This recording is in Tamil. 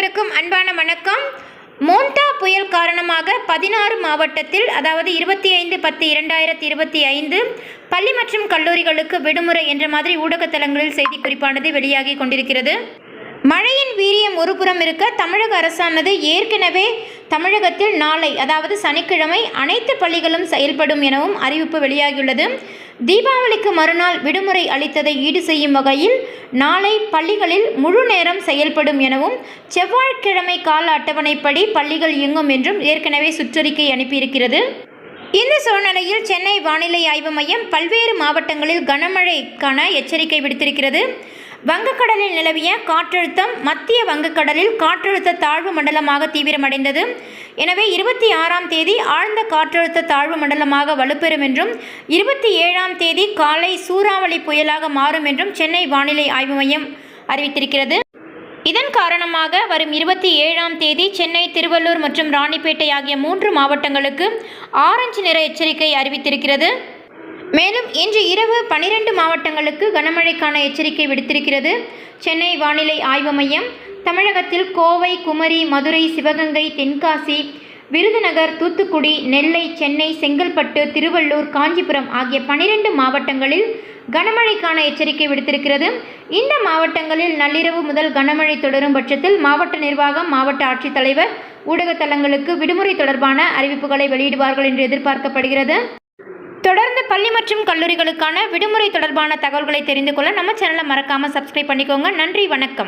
அனைவருக்கும் அன்பான வணக்கம். மோண்டா புயல் காரணமாக 16 மாவட்டத்தில் அதாவது 25/10/2025 பள்ளி மற்றும் கல்லூரிகளுக்கு விடுமுறை என்ற மாதிரி ஊடகத்தலங்களில் செய்தி குறிப்பானது வெளியாகி கொண்டிருக்கிறது. மழையின் வீரியம் ஒருபுறம் இருக்க தமிழக அரசானது ஏற்கனவே தமிழகத்தில் நாளை அதாவது சனிக்கிழமை அனைத்து பள்ளிகளும் செயல்படும் எனவும் அறிவிப்பு வெளியாகியுள்ளது. தீபாவளிக்கு மறுநாள் விடுமுறை அளித்ததை ஈடு செய்யும் வகையில் நாளை பள்ளிகளில் முழு நேரம் செயல்படும் எனவும் செவ்வாய்க்கிழமை கால அட்டவணைப்படி பள்ளிகள் இயங்கும் என்றும் ஏற்கனவே சுற்றறிக்கை அனுப்பியிருக்கிறது. இந்த சூழ்நிலையில் சென்னை வானிலை ஆய்வு மையம் பல்வேறு மாவட்டங்களில் கனமழைக்கான எச்சரிக்கை விடுத்திருக்கிறது. வங்கக்கடலில் நிலவிய காற்றழுத்தம் மத்திய வங்கக்கடலில் காற்றழுத்த தாழ்வு மண்டலமாக தீவிரமடைந்தது. எனவே 26ஆம் தேதி ஆழ்ந்த காற்றழுத்த தாழ்வு மண்டலமாக வலுப்பெறும் என்றும் 27ஆம் தேதி காலை சூறாவளி புயலாக மாறும் என்றும் சென்னை வானிலை ஆய்வு மையம் அறிவித்திருக்கிறது. இதன் காரணமாக வரும் 27ஆம் தேதி சென்னை, திருவள்ளூர் மற்றும் ராணிப்பேட்டை ஆகிய 3 மாவட்டங்களுக்கு ஆரஞ்சு நிற எச்சரிக்கை அறிவித்திருக்கிறது. மேலும் இன்று இரவு 12 மாவட்டங்களுக்கு கனமழைக்கான எச்சரிக்கை விடுத்திருக்கிறது. சென்னை வானிலை ஆய்வு மையம் தமிழகத்தில் கோவை, குமரி, மதுரை, சிவகங்கை, தென்காசி, விருதுநகர், தூத்துக்குடி, நெல்லை, சென்னை, செங்கல்பட்டு, திருவள்ளூர், காஞ்சிபுரம் ஆகிய 12 மாவட்டங்களில் கனமழைக்கான எச்சரிக்கை விடுத்திருக்கிறது. இந்த மாவட்டங்களில் நள்ளிரவு முதல் கனமழை தொடரும் பட்சத்தில் மாவட்ட நிர்வாகம், மாவட்ட ஆட்சித்தலைவர் ஊடகத்தலங்களுக்கு விடுமுறை தொடர்பான அறிவிப்புகளை வெளியிடுவார்கள் என்று எதிர்பார்க்கப்படுகிறது. தொடர்ந்து பள்ளி மற்றும் கல்லூரிகளுக்கான விடுமுறை தொடர்பான தகவல்களை தெரிந்து கொள்ள நம்ம சேனலை மறக்காமல் சப்ஸ்கிரைப் பண்ணிக்கோங்க. நன்றி, வணக்கம்.